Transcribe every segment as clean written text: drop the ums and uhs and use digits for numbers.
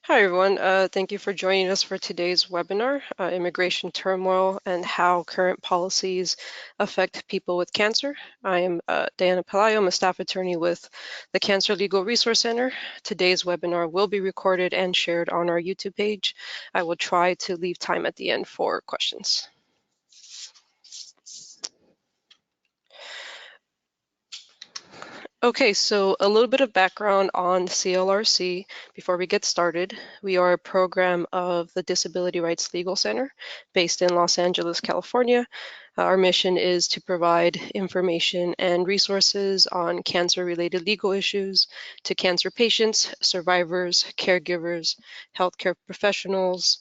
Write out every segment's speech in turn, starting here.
Hi, everyone. Thank you for joining us for today's webinar, Immigration Turmoil and How Current Policies Affect People with Cancer. I am Diana Pelayo. I'm a staff attorney with the Cancer Legal Resource Center. Today's webinar will be recorded and shared on our YouTube page. I will try to leave time at the end for questions. Okay, so a little bit of background on CLRC before we get started. We are a program of the Disability Rights Legal Center based in Los Angeles, California. Our mission is to provide information and resources on cancer-related legal issues to cancer patients, survivors, caregivers, healthcare professionals,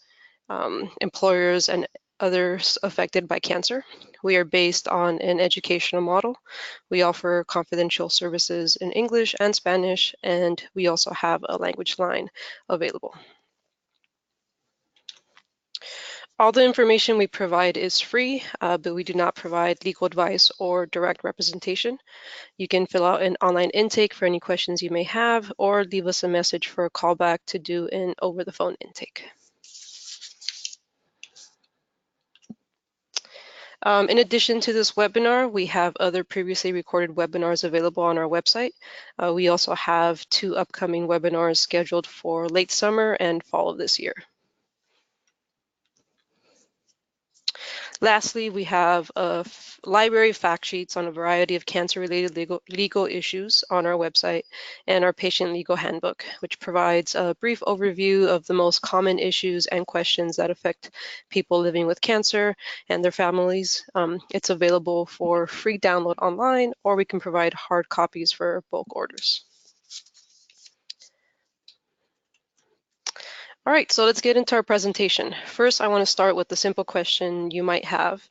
employers, and others affected by cancer. We are based on an educational model. We offer confidential services in English and Spanish, and we also have a language line available. All the information we provide is free, but we do not provide legal advice or direct representation. You can fill out an online intake for any questions you may have, or leave us a message for a callback to do an over-the-phone intake. In addition to this webinar, we have other previously recorded webinars available on our website. We also have 2 upcoming webinars scheduled for late summer and fall of this year. Lastly, we have a library of fact sheets on a variety of cancer-related legal issues on our website, and our patient legal handbook, which provides a brief overview of the most common issues and questions that affect people living with cancer and their families. It's available for free download online, or we can provide hard copies for bulk orders. All right, so let's get into our presentation. First, I want to start with the simple question you might have.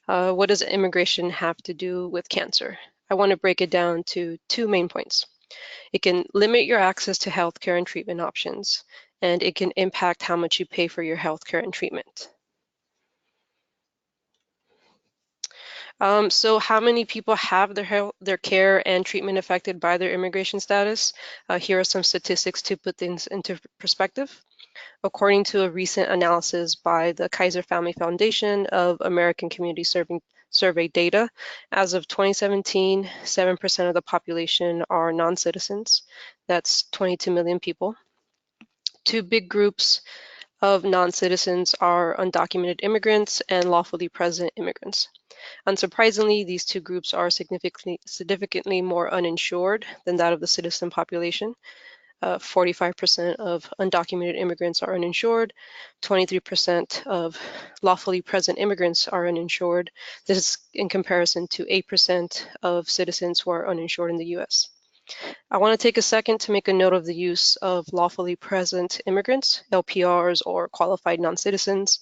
What does immigration have to do with cancer? I want to break it down to 2 main points. It can limit your access to healthcare and treatment options, and it can impact how much you pay for your healthcare and treatment. So how many people have their care and treatment affected by their immigration status? Here are some statistics to put things into perspective. According to a recent analysis by the Kaiser Family Foundation of American Community Survey data, as of 2017, 7% of the population are non-citizens. That's 22 million people. 2 big groups of non-citizens are undocumented immigrants and lawfully present immigrants. Unsurprisingly, these 2 groups are significantly more uninsured than that of the citizen population. 45% of undocumented immigrants are uninsured, 23% of lawfully present immigrants are uninsured. This is in comparison to 8% of citizens who are uninsured in the US. I want to take a second to make a note of the use of lawfully present immigrants, LPRs, or qualified non-citizens.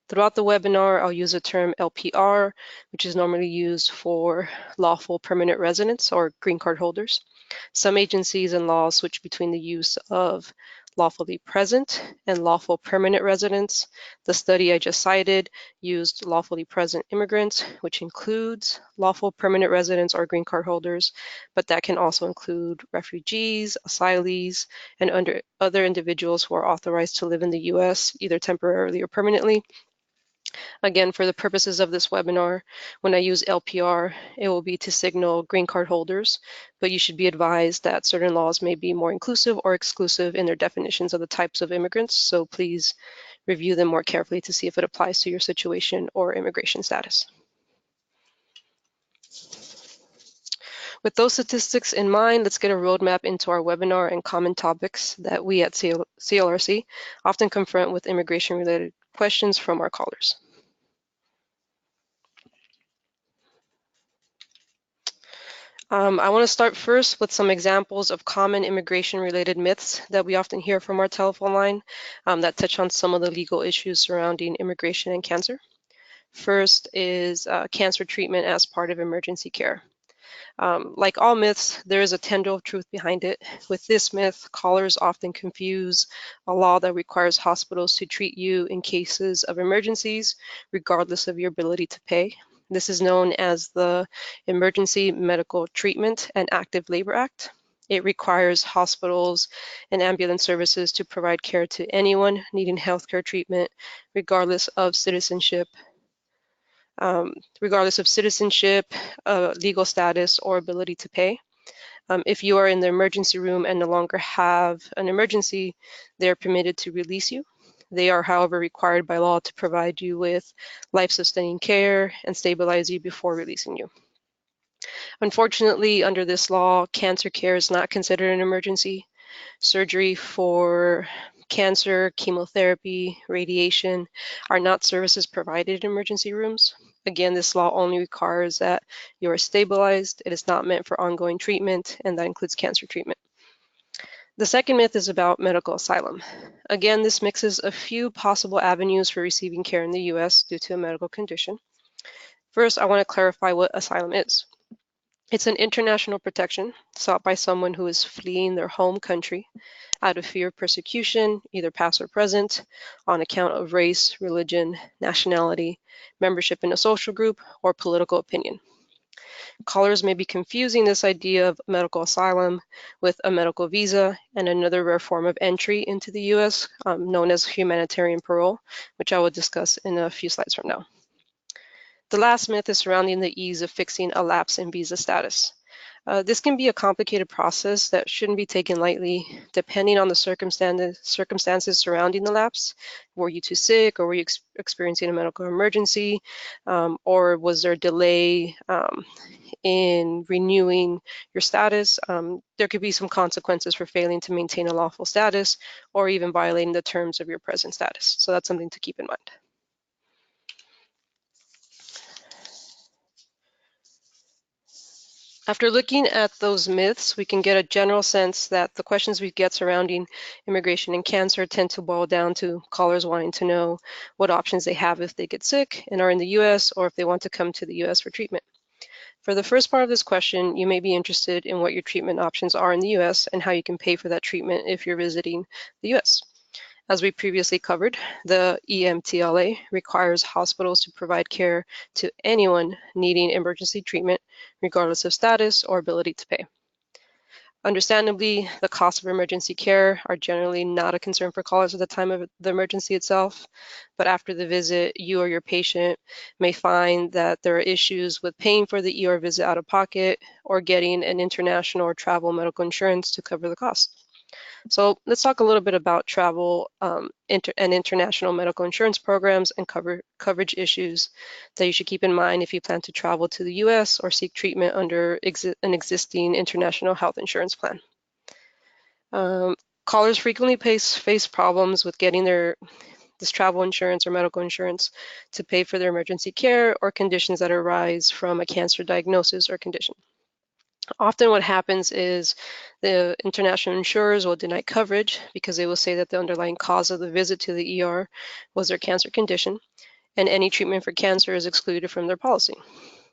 Throughout the webinar, I'll use the term LPR, which is normally used for lawful permanent residents or green card holders. Some agencies and laws switch between the use of lawfully present and lawful permanent residents. The study I just cited used lawfully present immigrants, which includes lawful permanent residents or green card holders, but that can also include refugees, asylees, and other individuals who are authorized to live in the US, either temporarily or permanently. Again, for the purposes of this webinar, when I use LPR, it will be to signal green card holders, but you should be advised that certain laws may be more inclusive or exclusive in their definitions of the types of immigrants, so please review them more carefully to see if it applies to your situation or immigration status. With those statistics in mind, let's get a roadmap into our webinar and common topics that we at CLRC often confront with immigration-related questions from our callers. I want to start first with some examples of common immigration-related myths that we often hear from our telephone line that touch on some of the legal issues surrounding immigration and cancer. First is cancer treatment as part of emergency care. Like all myths, there is a tendril of truth behind it. With this myth, callers often confuse a law that requires hospitals to treat you in cases of emergencies, regardless of your ability to pay. This is known as the Emergency Medical Treatment and Active Labor Act. It requires hospitals and ambulance services to provide care to anyone needing healthcare treatment, regardless of citizenship, um, legal status, or ability to pay. If you are in the emergency room and no longer have an emergency, they are permitted to release you. They are, however, required by law to provide you with life-sustaining care and stabilize you before releasing you. Unfortunately, under this law, cancer care is not considered an emergency. Surgery for cancer, chemotherapy, radiation are not services provided in emergency rooms. Again, this law only requires that you are stabilized. It is not meant for ongoing treatment, and that includes cancer treatment. The second myth is about medical asylum. Again, this mixes a few possible avenues for receiving care in the US due to a medical condition. First, I want to clarify what asylum is. It's an international protection sought by someone who is fleeing their home country out of fear of persecution, either past or present, on account of race, religion, nationality, membership in a social group, or political opinion. Callers may be confusing this idea of medical asylum with a medical visa and another rare form of entry into the US known as humanitarian parole, which I will discuss in a few slides from now. The last myth is surrounding the ease of fixing a lapse in visa status. This can be a complicated process that shouldn't be taken lightly, depending on the circumstances surrounding the lapse. Were you too sick, or were you experiencing a medical emergency, or was there a delay in renewing your status? There could be some consequences for failing to maintain a lawful status, or even violating the terms of your present status. So that's something to keep in mind. After looking at those myths, we can get a general sense that the questions we get surrounding immigration and cancer tend to boil down to callers wanting to know what options they have if they get sick and are in the US, or if they want to come to the US for treatment. For the first part of this question, you may be interested in what your treatment options are in the US and how you can pay for that treatment if you're visiting the US. As we previously covered, the EMTLA requires hospitals to provide care to anyone needing emergency treatment, regardless of status or ability to pay. Understandably, the costs of emergency care are generally not a concern for callers at the time of the emergency itself, but after the visit, you or your patient may find that there are issues with paying for the ER visit out of pocket or getting an international or travel medical insurance to cover the cost. So let's talk a little bit about travel and international medical insurance programs and coverage issues that you should keep in mind if you plan to travel to the US or seek treatment under an existing international health insurance plan. Callers frequently face problems with getting this travel insurance or medical insurance to pay for their emergency care or conditions that arise from a cancer diagnosis or condition. Often what happens is the international insurers will deny coverage because they will say that the underlying cause of the visit to the ER was their cancer condition, and any treatment for cancer is excluded from their policy.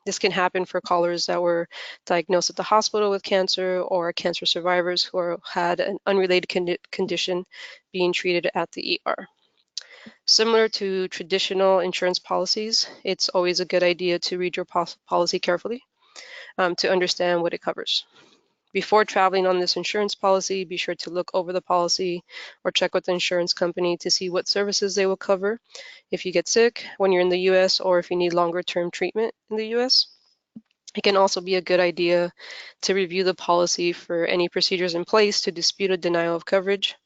This can happen for callers that were diagnosed at the hospital with cancer, or cancer survivors who had an unrelated condition being treated at the ER. Similar to traditional insurance policies, it's always a good idea to read your policy carefully to understand what it covers. Before traveling on this insurance policy, be sure to look over the policy or check with the insurance company to see what services they will cover if you get sick when you're in the US, or if you need longer term treatment in the US. It can also be a good idea to review the policy for any procedures in place to dispute a denial of coverage.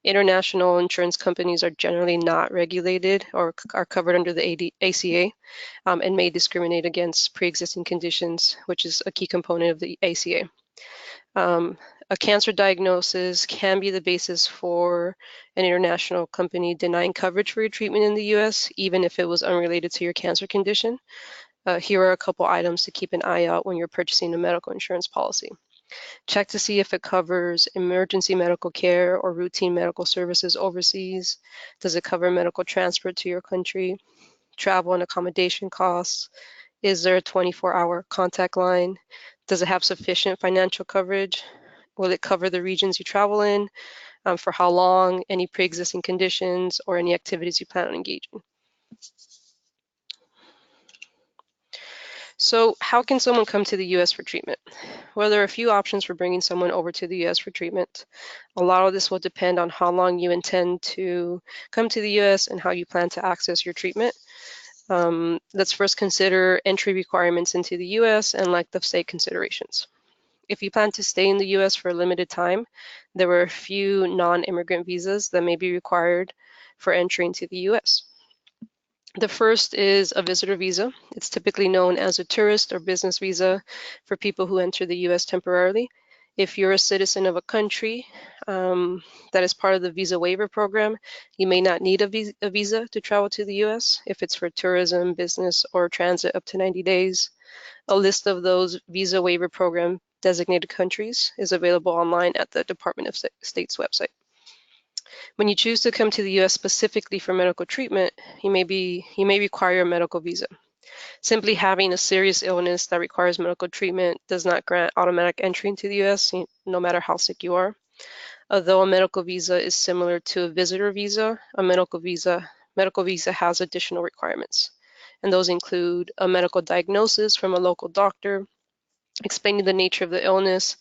International insurance companies are generally not regulated or are covered under the ACA and may discriminate against pre-existing conditions, which is a key component of the ACA. A cancer diagnosis can be the basis for an international company denying coverage for your treatment in the US, even if it was unrelated to your cancer condition. Here are a couple items to keep an eye out when you're purchasing a medical insurance policy. Check to see if it covers emergency medical care or routine medical services overseas. Does it cover medical transfer to your country? Travel and accommodation costs? Is there a 24-hour contact line? Does it have sufficient financial coverage? Will it cover the regions you travel in? For how long? Any pre-existing conditions or any activities you plan on engaging? So how can someone come to the US for treatment? Well, there are a few options for bringing someone over to the US for treatment. A lot of this will depend on how long you intend to come to the US and how you plan to access your treatment. Let's first consider entry requirements into the US and length of stay considerations. If you plan to stay in the US for a limited time, there are a few non-immigrant visas that may be required for entry into the US. The first is a visitor visa. It's typically known as a tourist or business visa for people who enter the US temporarily. If you're a citizen of a country that is part of the visa waiver program, you may not need a visa to travel to the US if it's for tourism, business, or transit up to 90 days. A list of those visa waiver program designated countries is available online at the Department of State's website. When you choose to come to the US specifically for medical treatment, you may require a medical visa. Simply having a serious illness that requires medical treatment does not grant automatic entry into the US, no matter how sick you are. Although a medical visa is similar to a visitor visa, a medical visa has additional requirements. And those include a medical diagnosis from a local doctor, explaining the nature of the illness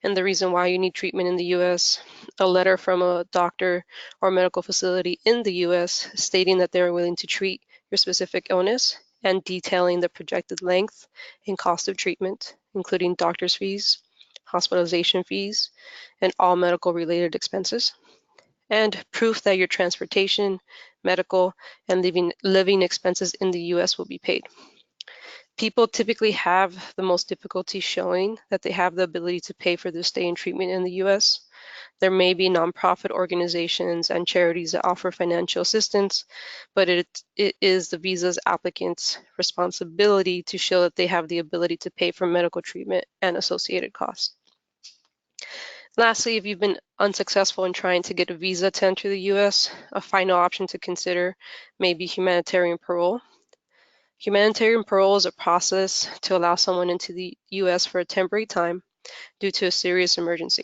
and the reason why you need treatment in the US, a letter from a doctor or medical facility in the US stating that they are willing to treat your specific illness, and detailing the projected length and cost of treatment, including doctor's fees, hospitalization fees, and all medical related expenses, and proof that your transportation, medical, and living expenses in the US will be paid. People typically have the most difficulty showing that they have the ability to pay for their stay and treatment in the US. There may be nonprofit organizations and charities that offer financial assistance, but it is the visa's applicant's responsibility to show that they have the ability to pay for medical treatment and associated costs. Lastly, if you've been unsuccessful in trying to get a visa to enter the US, a final option to consider may be humanitarian parole. Humanitarian parole is a process to allow someone into the US for a temporary time due to a serious emergency.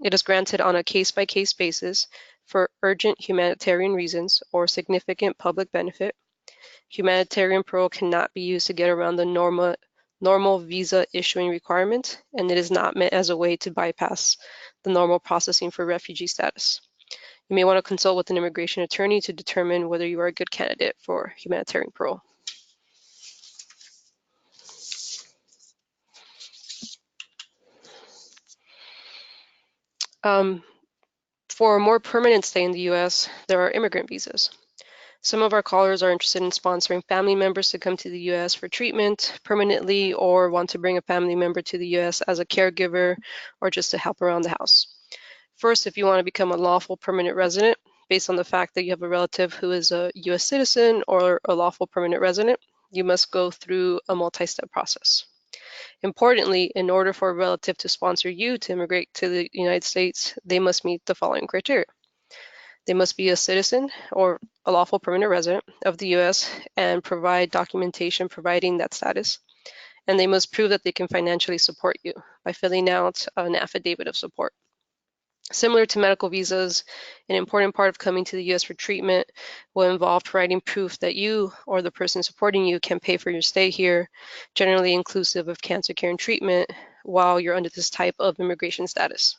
It is granted on a case-by-case basis for urgent humanitarian reasons or significant public benefit. Humanitarian parole cannot be used to get around the normal visa issuing requirement, and it is not meant as a way to bypass the normal processing for refugee status. You may want to consult with an immigration attorney to determine whether you are a good candidate for humanitarian parole. For a more permanent stay in the US, there are immigrant visas. Some of our callers are interested in sponsoring family members to come to the US for treatment permanently, or want to bring a family member to the US as a caregiver or just to help around the house. First, if you want to become a lawful permanent resident, based on the fact that you have a relative who is a US citizen or a lawful permanent resident, you must go through a multi-step process. Importantly, in order for a relative to sponsor you to immigrate to the United States, they must meet the following criteria. They must be a citizen or a lawful permanent resident of the US and provide documentation providing that status. And they must prove that they can financially support you by filling out an affidavit of support. Similar to medical visas, an important part of coming to the US for treatment will involve providing proof that you or the person supporting you can pay for your stay here, generally inclusive of cancer care and treatment, while you're under this type of immigration status.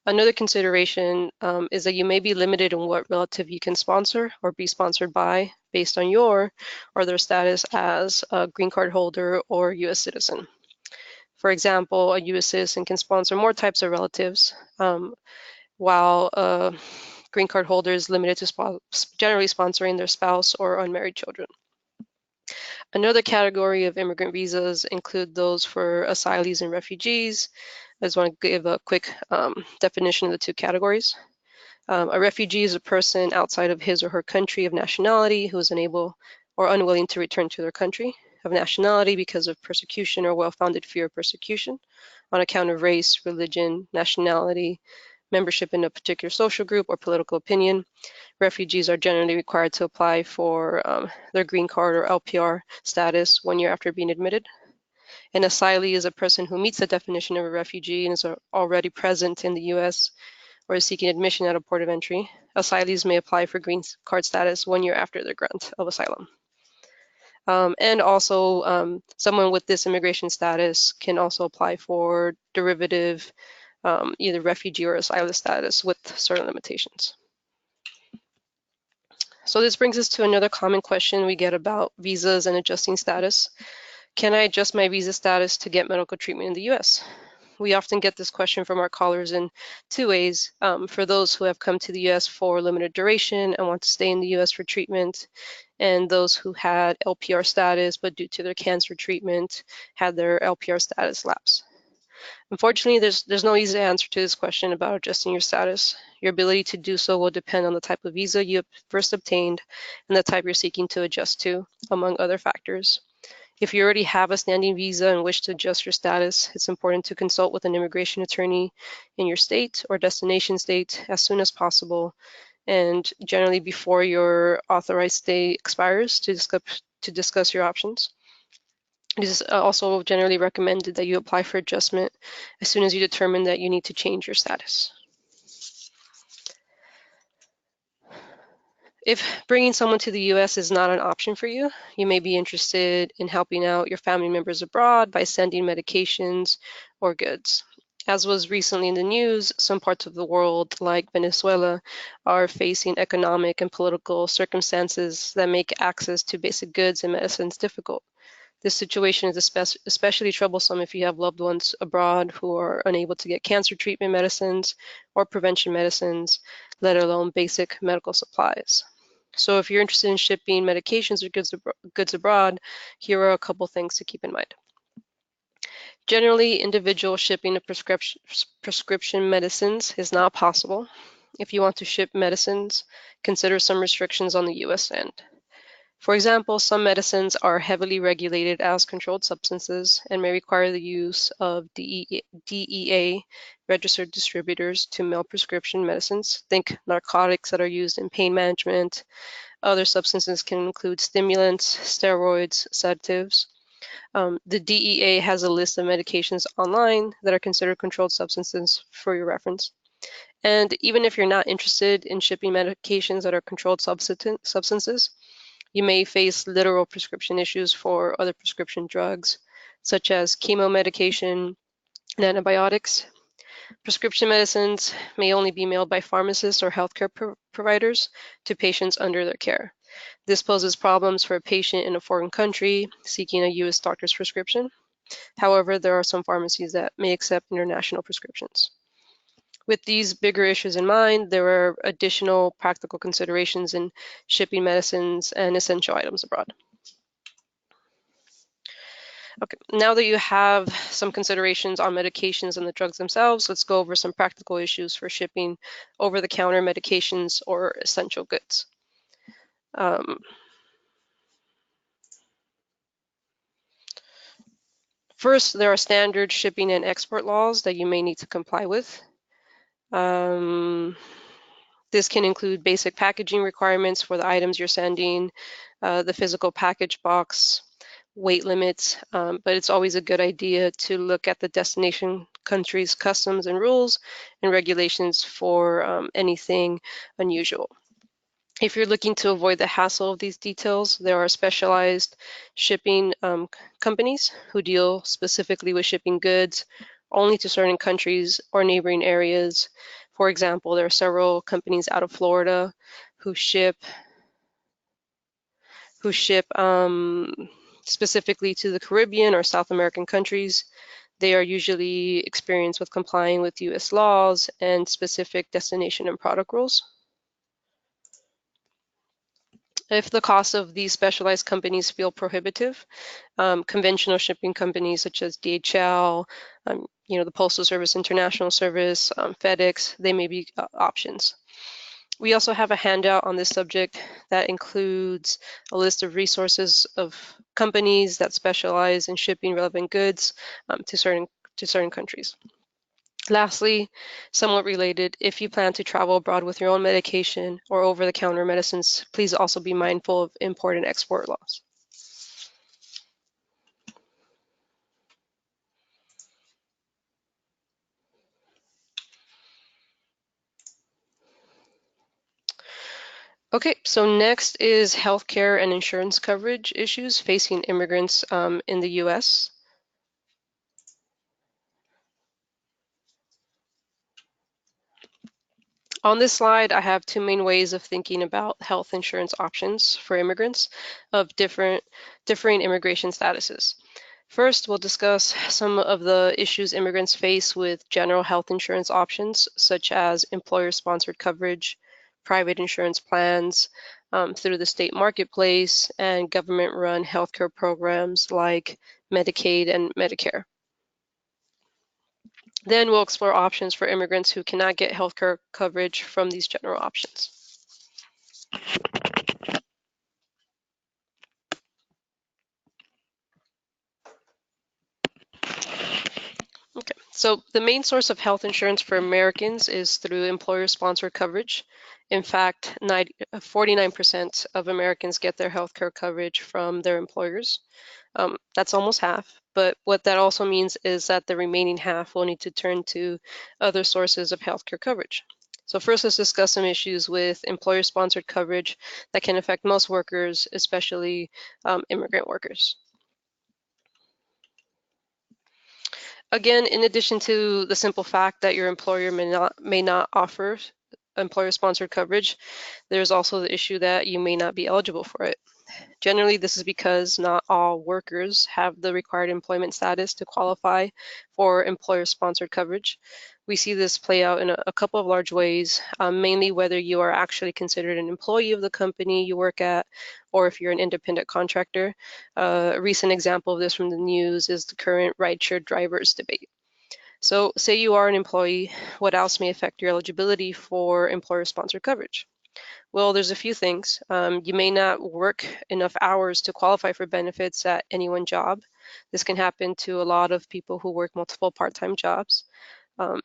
Another consideration is that you may be limited in what relative you can sponsor or be sponsored by based on your or their status as a green card holder or US citizen. For example, a US citizen can sponsor more types of relatives, while a green card holder is limited to generally sponsoring their spouse or unmarried children. Another category of immigrant visas include those for asylees and refugees. I just want to give a quick definition of the two categories. A refugee is a person outside of his or her country of nationality who is unable or unwilling to return to their country of nationality because of persecution or well-founded fear of persecution on account of race, religion, nationality, membership in a particular social group, or political opinion. Refugees are generally required to apply for their green card or LPR status 1 year after being admitted. An asylee is a person who meets the definition of a refugee and is already present in the US or is seeking admission at a port of entry. Asylees may apply for green card status 1 year after their grant of asylum. And also, someone with this immigration status can also apply for derivative, either refugee or asylum status with certain limitations. So this brings us to another common question we get about visas and adjusting status. Can I adjust my visa status to get medical treatment in the US? We often get this question from our callers in two ways. For those who have come to the US for limited duration and want to stay in the US for treatment, and those who had LPR status but due to their cancer treatment had their LPR status lapse. Unfortunately, there's no easy answer to this question about adjusting your status. Your ability to do so will depend on the type of visa you first obtained and the type you're seeking to adjust to, among other factors. If you already have a standing visa and wish to adjust your status, it's important to consult with an immigration attorney in your state or destination state as soon as possible, and generally before your authorized stay expires to discuss your options. It is also generally recommended that you apply for adjustment as soon as you determine that you need to change your status. If bringing someone to the US is not an option for you, you may be interested in helping out your family members abroad by sending medications or goods. As was recently in the news, some parts of the world, like Venezuela, are facing economic and political circumstances that make access to basic goods and medicines difficult. This situation is especially troublesome if you have loved ones abroad who are unable to get cancer treatment medicines or prevention medicines, let alone basic medical supplies. So if you're interested in shipping medications or goods abroad, here are a couple things to keep in mind. Generally, individual shipping of prescription medicines is not possible. If you want to ship medicines, consider some restrictions on the US end. For example, some medicines are heavily regulated as controlled substances and may require the use of DEA registered distributors to mail prescription medicines. Think narcotics that are used in pain management. Other substances can include stimulants, steroids, sedatives. The DEA has a list of medications online that are considered controlled substances for your reference. And even if you're not interested in shipping medications that are controlled substances, you may face literal prescription issues for other prescription drugs, such as chemo medication and antibiotics. Prescription medicines may only be mailed by pharmacists or healthcare providers to patients under their care. This poses problems for a patient in a foreign country seeking a U.S. doctor's prescription. However, there are some pharmacies that may accept international prescriptions. With these bigger issues in mind, there are additional practical considerations in shipping medicines and essential items abroad. Okay, now that you have some considerations on medications and the drugs themselves, let's go over some practical issues for shipping over-the-counter medications or essential goods. First, there are standard shipping and export laws that you may need to comply with. This can include basic packaging requirements for the items you're sending, the physical package box, weight limits, but it's always a good idea to look at the destination country's customs and rules and regulations for anything unusual. If you're looking to avoid the hassle of these details, there are specialized shipping companies who deal specifically with shipping goods only to certain countries or neighboring areas. For example, there are several companies out of Florida who ship specifically to the Caribbean or South American countries. They are usually experienced with complying with US laws and specific destination and product rules. If the costs of these specialized companies feel prohibitive, conventional shipping companies such as DHL, the Postal Service International Service, FedEx, they may be options. We also have a handout on this subject that includes a list of resources of companies that specialize in shipping relevant goods to certain countries. Lastly, somewhat related, if you plan to travel abroad with your own medication or over-the-counter medicines, please also be mindful of import and export laws. Okay, so next is healthcare and insurance coverage issues facing immigrants in the U.S. On this slide, I have two main ways of thinking about health insurance options for immigrants of differing immigration statuses. First, we'll discuss some of the issues immigrants face with general health insurance options, such as employer-sponsored coverage, private insurance plans through the state marketplace, and government-run healthcare programs like Medicaid and Medicare. Then we'll explore options for immigrants who cannot get healthcare coverage from these general options. Okay, so the main source of health insurance for Americans is through employer-sponsored coverage. In fact, 49% of Americans get their healthcare coverage from their employers. That's almost half, but what that also means is that the remaining half will need to turn to other sources of healthcare coverage. So first, let's discuss some issues with employer-sponsored coverage that can affect most workers, especially immigrant workers. Again, in addition to the simple fact that your employer may not offer employer-sponsored coverage, there's also the issue that you may not be eligible for it. Generally, this is because not all workers have the required employment status to qualify for employer-sponsored coverage. We see this play out in a couple of large ways, mainly whether you are actually considered an employee of the company you work at, or if you're an independent contractor. A recent example of this from the news is the current rideshare drivers debate. So say you are an employee, what else may affect your eligibility for employer-sponsored coverage? Well, there's a few things. You may not work enough hours to qualify for benefits at any one job. This can happen to a lot of people who work multiple part-time jobs.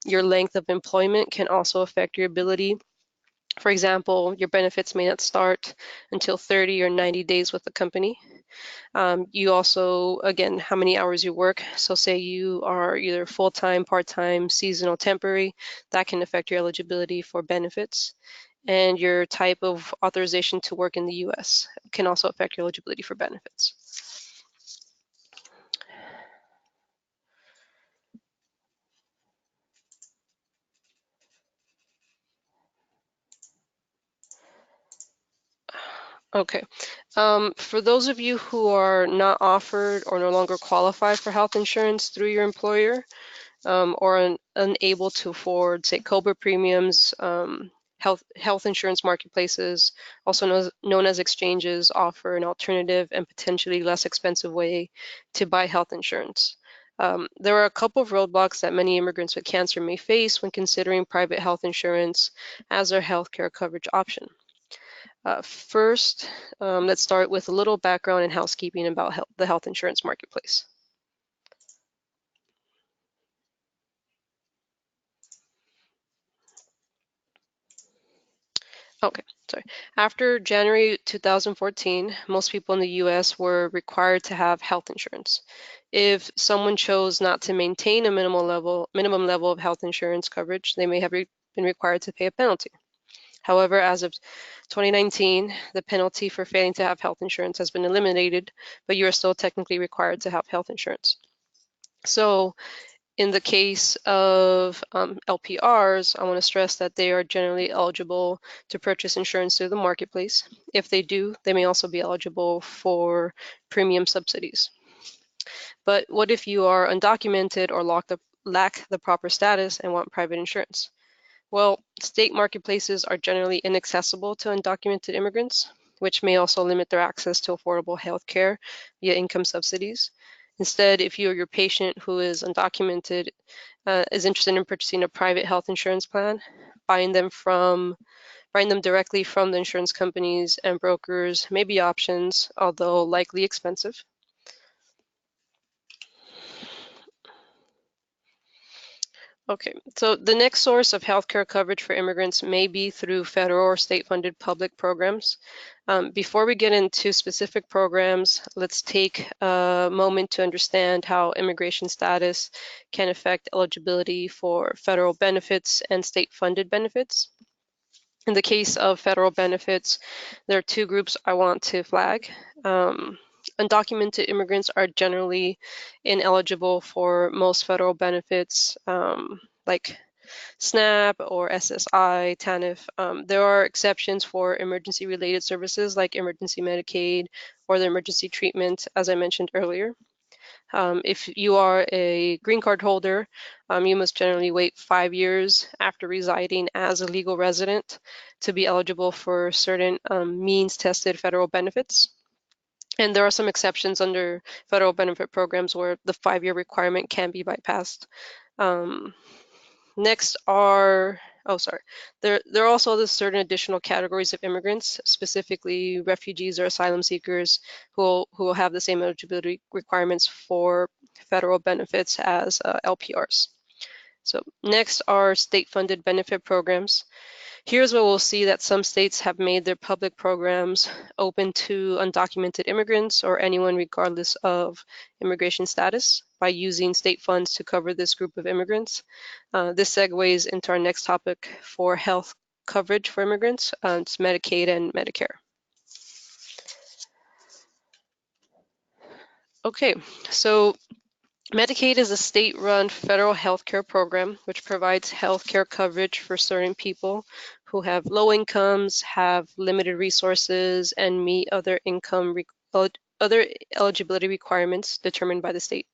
Your length of employment can also affect your ability. For example, your benefits may not start until 30 or 90 days with the company. You also, again, how many hours you work. So say you are either full-time, part-time, seasonal, temporary, that can affect your eligibility for benefits. And your type of authorization to work in the US can also affect your eligibility for benefits. Okay. For those of you who are not offered or no longer qualify for health insurance through your employer, or unable to afford, say, COBRA premiums, health insurance marketplaces, also known as exchanges, offer an alternative and potentially less expensive way to buy health insurance. There are a couple of roadblocks that many immigrants with cancer may face when considering private health insurance as their healthcare coverage option. First, let's start with a little background and housekeeping about the health insurance marketplace. Okay, sorry. After January 2014, most people in the US were required to have health insurance. If someone chose not to maintain a minimum level of health insurance coverage, they may have been required to pay a penalty. However, as of 2019, the penalty for failing to have health insurance has been eliminated, but you are still technically required to have health insurance. So in the case of LPRs, I want to stress that they are generally eligible to purchase insurance through the marketplace. If they do, they may also be eligible for premium subsidies. But what if you are undocumented or lack the proper status and want private insurance? Well, state marketplaces are generally inaccessible to undocumented immigrants, which may also limit their access to affordable health care via income subsidies. Instead, if you or your patient who is undocumented is interested in purchasing a private health insurance plan, buying them directly from the insurance companies and brokers may be options, although likely expensive. Okay, so the next source of healthcare coverage for immigrants may be through federal or state-funded public programs. Before we get into specific programs, let's take a moment to understand how immigration status can affect eligibility for federal benefits and state-funded benefits. In the case of federal benefits, there are two groups I want to flag. Undocumented immigrants are generally ineligible for most federal benefits, like SNAP or SSI, TANF. There are exceptions for emergency-related services like emergency Medicaid or the emergency treatment, as I mentioned earlier. If you are a green card holder, you must generally wait 5 years after residing as a legal resident to be eligible for certain means-tested federal benefits. And there are some exceptions under federal benefit programs where the 5-year requirement can be bypassed. Um, Next are, oh, sorry. There are also the certain additional categories of immigrants, specifically refugees or asylum seekers who will have the same eligibility requirements for federal benefits as LPRs. So next are state-funded benefit programs. Here's where we'll see that some states have made their public programs open to undocumented immigrants or anyone regardless of immigration status by using state funds to cover this group of immigrants. This segues into our next topic for health coverage for immigrants. It's Medicaid and Medicare. Okay, so Medicaid is a state-run federal healthcare program which provides healthcare coverage for certain people who have low incomes, have limited resources, and meet other other eligibility requirements determined by the state.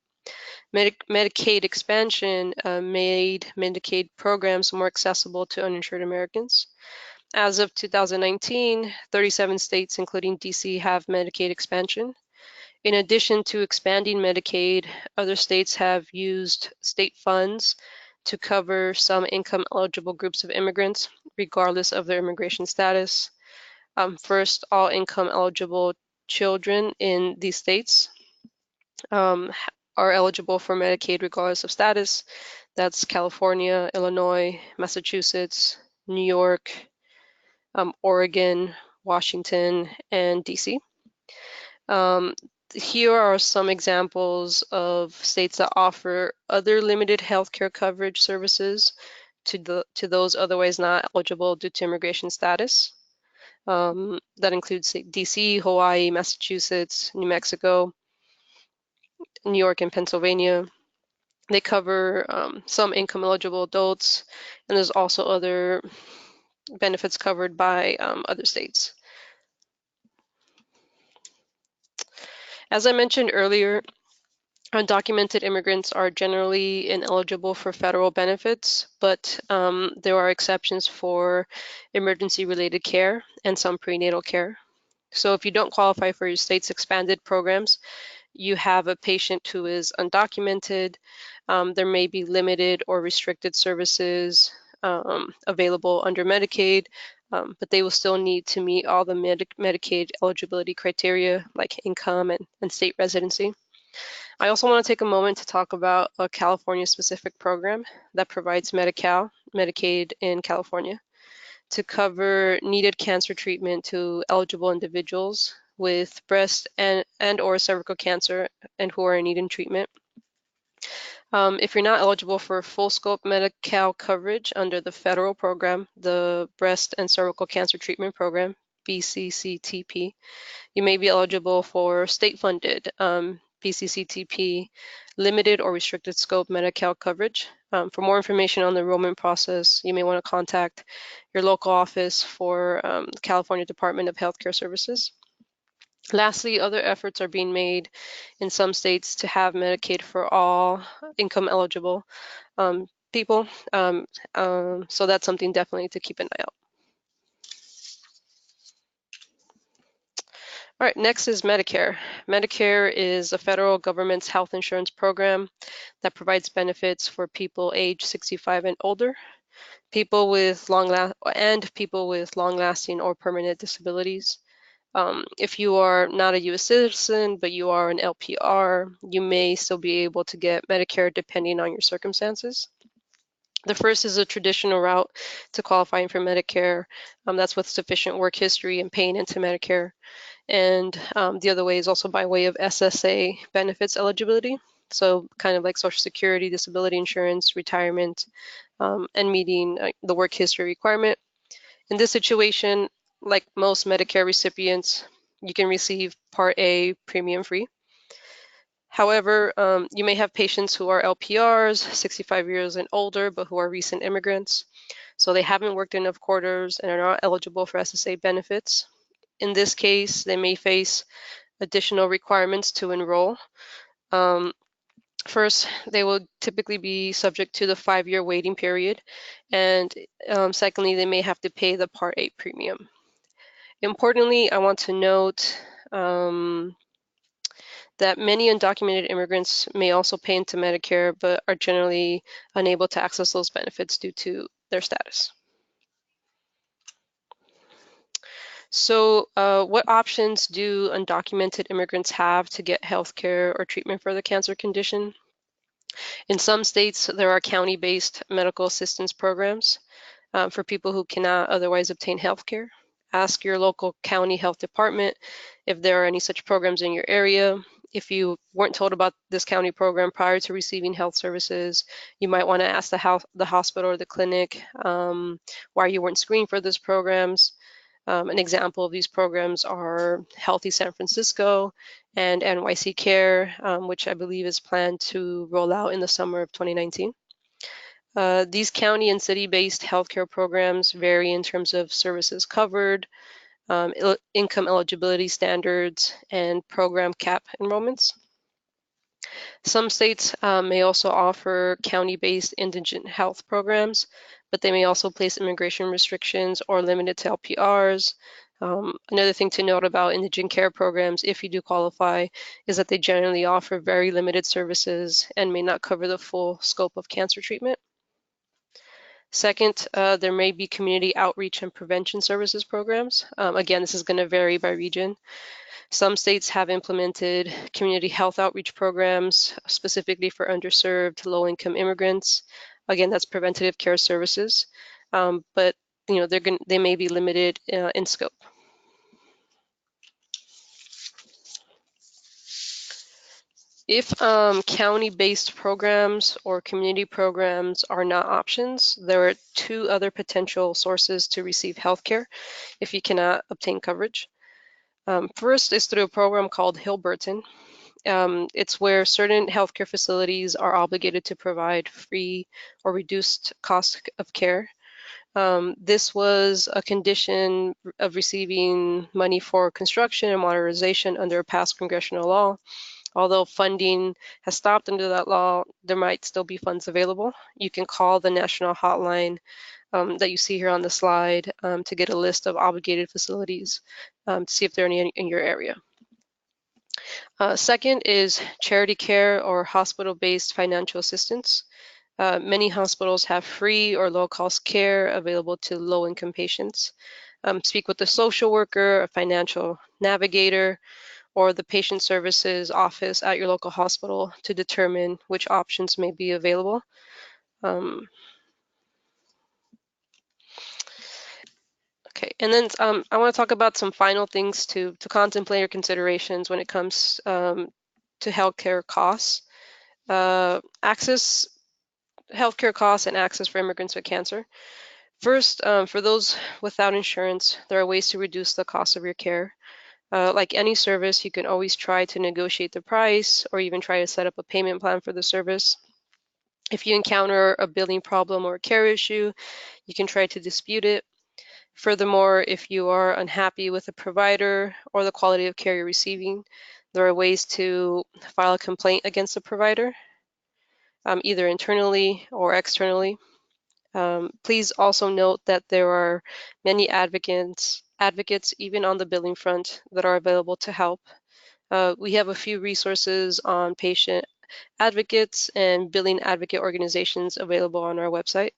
Medicaid expansion made Medicaid programs more accessible to uninsured Americans. As of 2019, 37 states, including DC, have Medicaid expansion. In addition to expanding Medicaid, other states have used state funds to cover some income-eligible groups of immigrants, regardless of their immigration status. First, all income-eligible children in these states are eligible for Medicaid regardless of status. That's California, Illinois, Massachusetts, New York, Oregon, Washington, and DC. Here are some examples of states that offer other limited healthcare coverage services to those otherwise not eligible due to immigration status. That includes DC, Hawaii, Massachusetts, New Mexico, New York, and Pennsylvania. They cover some income eligible adults, and there's also other benefits covered by other states. As I mentioned earlier, undocumented immigrants are generally ineligible for federal benefits, but there are exceptions for emergency-related care and some prenatal care. So if you don't qualify for your state's expanded programs, you have a patient who is undocumented, there may be limited or restricted services available under Medicaid, but they will still need to meet all the Medicaid eligibility criteria like income and state residency. I also want to take a moment to talk about a California-specific program that provides Medicaid in California to cover needed cancer treatment to eligible individuals with breast and or cervical cancer and who are in need of treatment. If you're not eligible for full scope Medi-Cal coverage under the federal program, the Breast and Cervical Cancer Treatment Program, BCCTP, you may be eligible for state-funded BCCTP limited or restricted scope Medi-Cal coverage. For more information on the enrollment process, you may want to contact your local office for the California Department of Healthcare Services. Lastly, other efforts are being made in some states to have Medicaid for all income eligible people. So that's something definitely to keep an eye out. All right, next is Medicare. Medicare is a federal government's health insurance program that provides benefits for people age 65 and older, people with long-lasting or permanent disabilities. If you are not a U.S. citizen, but you are an LPR, you may still be able to get Medicare depending on your circumstances. The first is a traditional route to qualifying for Medicare. That's with sufficient work history and paying into Medicare. And the other way is also by way of SSA benefits eligibility. So kind of like Social Security, disability insurance, retirement, and meeting the work history requirement. In this situation, like most Medicare recipients, you can receive Part A premium free. However, you may have patients who are LPRs, 65 years and older, but who are recent immigrants. So they haven't worked enough quarters and are not eligible for SSA benefits. In this case, they may face additional requirements to enroll. Um, First, they will typically be subject to the 5-year waiting period. And secondly, they may have to pay the Part 8 premium. Importantly, I want to note that many undocumented immigrants may also pay into Medicare, but are generally unable to access those benefits due to their status. So what options do undocumented immigrants have to get health care or treatment for the cancer condition? In some states, there are county-based medical assistance programs for people who cannot otherwise obtain health care. Ask your local county health department if there are any such programs in your area. If you weren't told about this county program prior to receiving health services, you might want to ask the hospital or the clinic why you weren't screened for these programs. An example of these programs are Healthy San Francisco and NYC Care, which I believe is planned to roll out in the summer of 2019. These county and city-based healthcare programs vary in terms of services covered, income eligibility standards, and program cap enrollments. Some states may also offer county-based indigent health programs, but they may also place immigration restrictions or limit it to LPRs. Another thing to note about indigent care programs, if you do qualify, is that they generally offer very limited services and may not cover the full scope of cancer treatment. Second, there may be community outreach and prevention services programs. Again, this is going to vary by region. Some states have implemented community health outreach programs specifically for underserved, low-income immigrants. Again, that's preventative care services, but they may be limited in scope. If county-based programs or community programs are not options, there are two other potential sources to receive healthcare if you cannot obtain coverage. First is through a program called Hill-Burton. It's where certain healthcare facilities are obligated to provide free or reduced cost of care. This was a condition of receiving money for construction and modernization under a past congressional law. Although funding has stopped under that law, there might still be funds available. You can call the national hotline that you see here on the slide to get a list of obligated facilities to see if there are any in your area. Second is charity care or hospital-based financial assistance. Many hospitals have free or low-cost care available to low-income patients. Speak with a social worker, a financial navigator, or the patient services office at your local hospital to determine which options may be available. Okay, and then I want to talk about some final things to contemplate or considerations when it comes to healthcare costs. Healthcare costs and access for immigrants with cancer. First, for those without insurance, there are ways to reduce the cost of your care. Like any service, you can always try to negotiate the price or even try to set up a payment plan for the service. If you encounter a billing problem or a care issue, you can try to dispute it. Furthermore, if you are unhappy with a provider or the quality of care you're receiving, there are ways to file a complaint against the provider, either internally or externally. Please also note that there are many advocates even on the billing front that are available to help. We have a few resources on patient advocates and billing advocate organizations available on our website.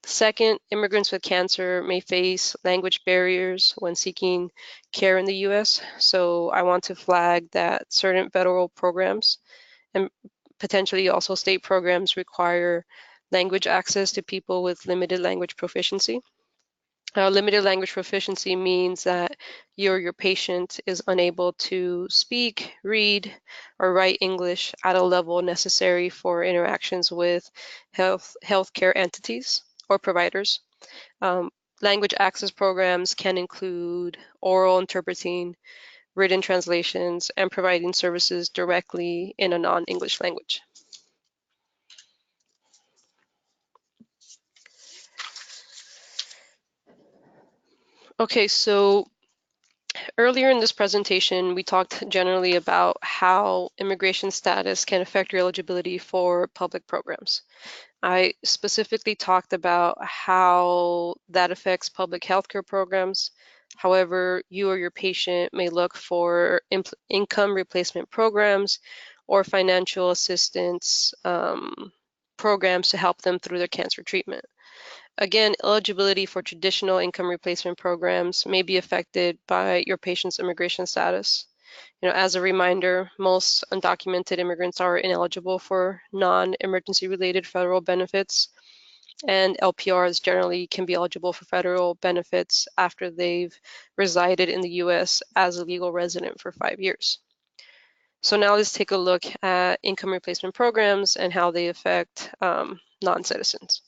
Second, immigrants with cancer may face language barriers when seeking care in the U.S. So I want to flag that certain federal programs and potentially also state programs require language access to people with limited language proficiency. Limited language proficiency means that you or your patient is unable to speak, read, or write English at a level necessary for interactions with healthcare entities or providers. Language access programs can include oral interpreting, written translations, and providing services directly in a non-English language. Okay, so earlier in this presentation, we talked generally about how immigration status can affect your eligibility for public programs. I specifically talked about how that affects public healthcare programs. However, you or your patient may look for income replacement programs or financial assistance programs to help them through their cancer treatment. Again, eligibility for traditional income replacement programs may be affected by your patient's immigration status. As a reminder, most undocumented immigrants are ineligible for non-emergency related federal benefits, and LPRs generally can be eligible for federal benefits after they've resided in the US as a legal resident for 5 years. So now let's take a look at income replacement programs and how they affect non-citizens.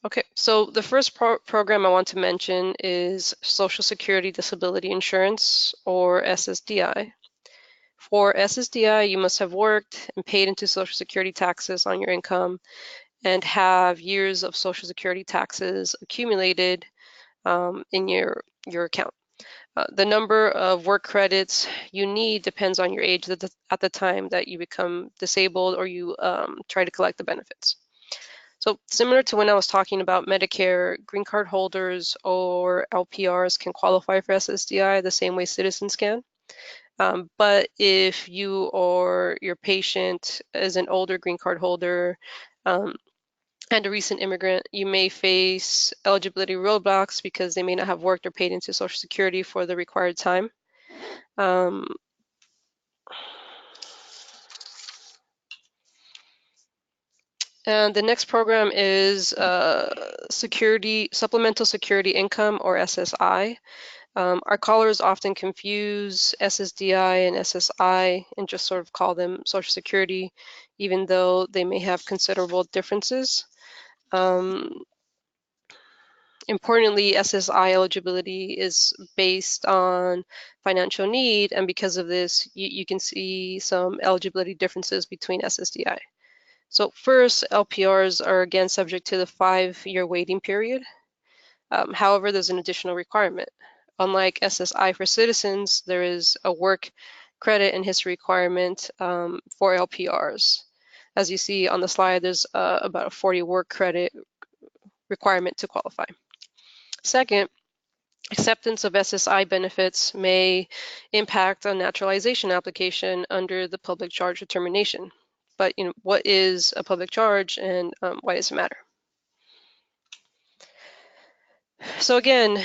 Okay, so the first program I want to mention is Social Security Disability Insurance, or SSDI. For SSDI, you must have worked and paid into Social Security taxes on your income and have years of Social Security taxes accumulated in your account. The number of work credits you need depends on your age at the time that you become disabled or you try to collect the benefits. So similar to when I was talking about Medicare, green card holders or LPRs can qualify for SSDI the same way citizens can. But if you or your patient is an older green card holder and a recent immigrant, you may face eligibility roadblocks because they may not have worked or paid into Social Security for the required time. And the next program is Supplemental Security Income, or SSI. Our callers often confuse SSDI and SSI and just sort of call them Social Security, even though they may have considerable differences. Importantly, SSI eligibility is based on financial need, and because of this, you can see some eligibility differences between SSDI. So first, LPRs are again subject to the 5-year waiting period. However, there's an additional requirement. Unlike SSI for citizens, there is a work credit and history requirement for LPRs. As you see on the slide, there's about a 40 work credit requirement to qualify. Second, acceptance of SSI benefits may impact a naturalization application under the public charge determination. But what is a public charge, and why does it matter? So again,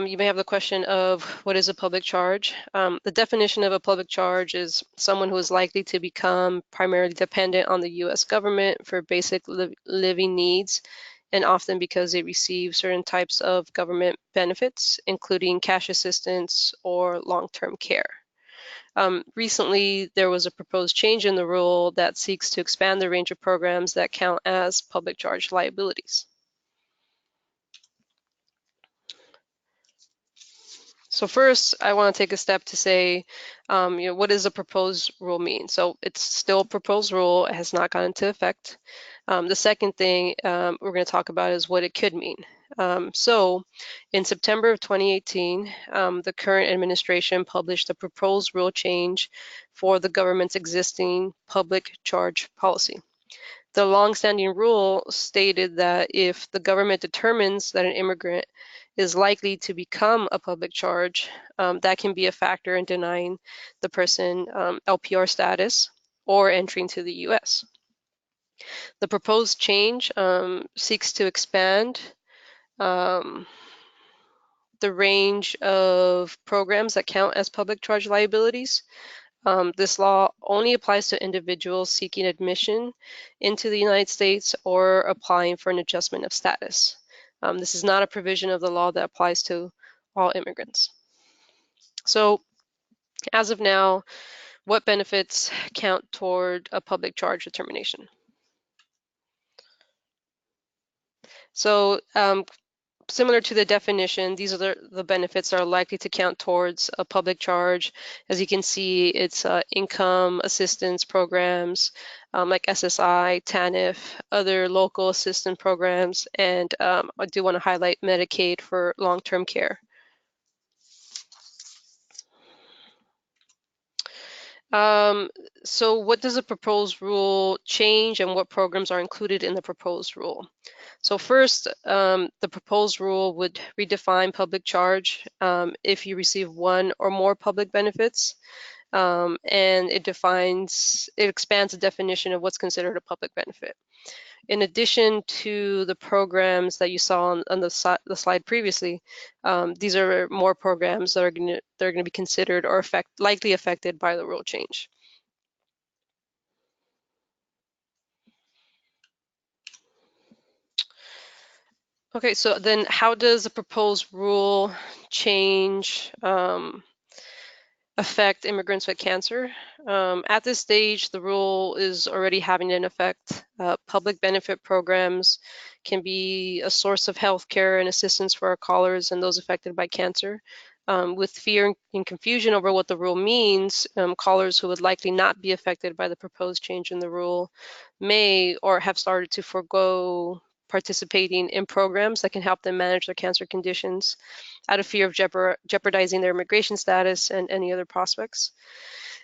you may have the question of what is a public charge? The definition of a public charge is someone who is likely to become primarily dependent on the US government for basic living needs, and often because they receive certain types of government benefits, including cash assistance or long-term care. Recently, there was a proposed change in the rule that seeks to expand the range of programs that count as public charge liabilities. So first, I want to take a step to say, what does a proposed rule mean? So it's still a proposed rule. It has not gone into effect. The second thing we're going to talk about is what it could mean. So in September of 2018, the current administration published a proposed rule change for the government's existing public charge policy. The longstanding rule stated that if the government determines that an immigrant is likely to become a public charge, that can be a factor in denying the person LPR status or entry into the US. The proposed change seeks to expand the range of programs that count as public charge liabilities. This law only applies to individuals seeking admission into the United States or applying for an adjustment of status. This is not a provision of the law that applies to all immigrants. So as of now, what benefits count toward a public charge determination? So similar to the definition, these are the benefits that are likely to count towards a public charge. As you can see, it's income assistance programs like SSI, TANF, other local assistance programs, and I do want to highlight Medicaid for long-term care. So what does the proposed rule change and what programs are included in the proposed rule? So first, the proposed rule would redefine public charge if you receive one or more public benefits, and it expands the definition of what's considered a public benefit. In addition to the programs that you saw on the slide previously, these are more programs that are going to be considered or likely affected by the rule change. Okay, so then how does the proposed rule change affect immigrants with cancer? At this stage, the rule is already having an effect. Public benefit programs can be a source of health care and assistance for our callers and those affected by cancer. With fear and confusion over what the rule means, callers who would likely not be affected by the proposed change in the rule may or have started to forego participating in programs that can help them manage their cancer conditions out of fear of jeopardizing their immigration status and any other prospects.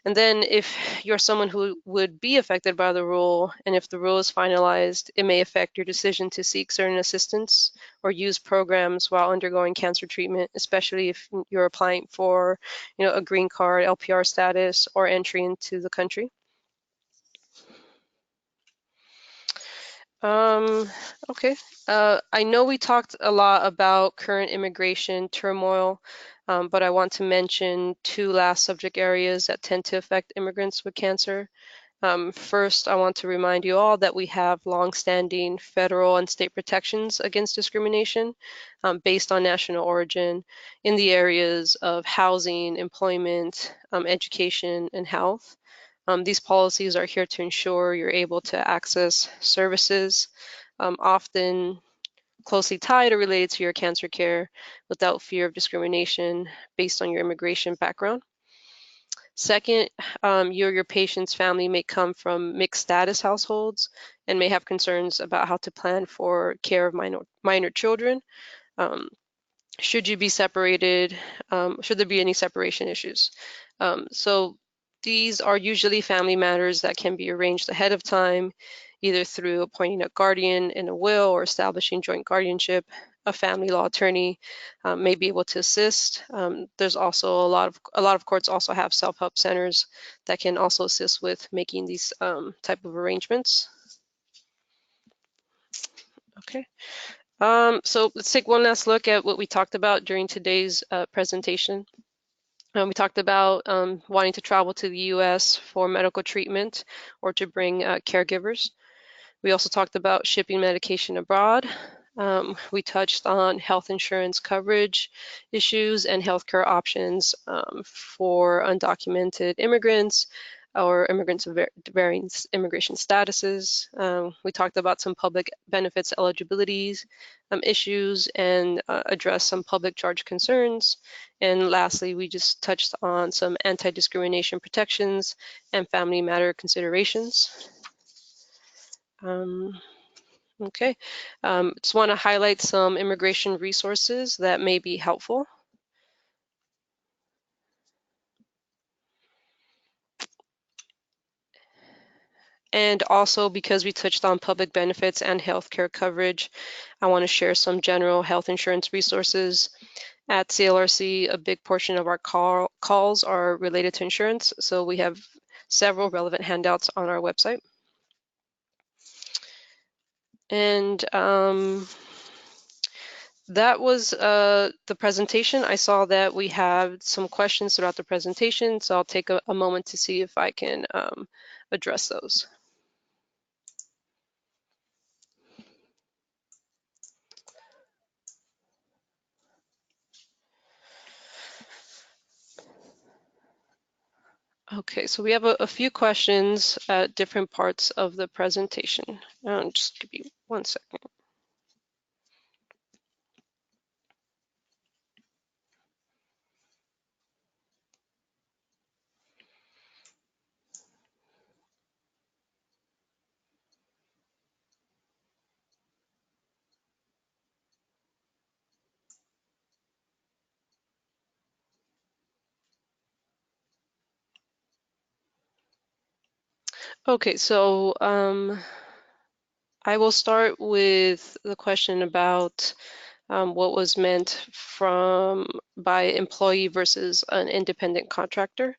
And then if you're someone who would be affected by the rule, and if the rule is finalized, it may affect your decision to seek certain assistance or use programs while undergoing cancer treatment, especially if you're applying for, a green card, LPR status, or entry into the country. Okay. I know we talked a lot about current immigration turmoil, but I want to mention two last subject areas that tend to affect immigrants with cancer. First, I want to remind you all that we have longstanding federal and state protections against discrimination based on national origin in the areas of housing, employment, education, and health. These policies are here to ensure you're able to access services, often closely tied or related to your cancer care without fear of discrimination based on your immigration background. Second, you or your patient's family may come from mixed status households and may have concerns about how to plan for care of minor children. Um, should you be separated, should there be any separation issues? So these are usually family matters that can be arranged ahead of time, either through appointing a guardian in a will or establishing joint guardianship. A family law attorney may be able to assist. There's also a lot of courts also have self-help centers that can also assist with making these type of arrangements. Okay. So let's take one last look at what we talked about during today's presentation. We talked about wanting to travel to the US for medical treatment or to bring caregivers. We also talked about shipping medication abroad. We touched on health insurance coverage issues and healthcare options for undocumented immigrants or immigrants of varying immigration statuses. We talked about some public benefits eligibilities issues and addressed some public charge concerns. And lastly, we just touched on some anti-discrimination protections and family matter considerations. Okay, just want to highlight some immigration resources that may be helpful. And also because we touched on public benefits and healthcare coverage, I want to share some general health insurance resources. At CLRC, a big portion of our calls are related to insurance, so we have several relevant handouts on our website. And that was the presentation. I saw that we have some questions throughout the presentation, so I'll take a moment to see if I can address those. Okay, so we have a few questions at different parts of the presentation. Just give me one second. Okay, so I will start with the question about what was meant by employee versus an independent contractor.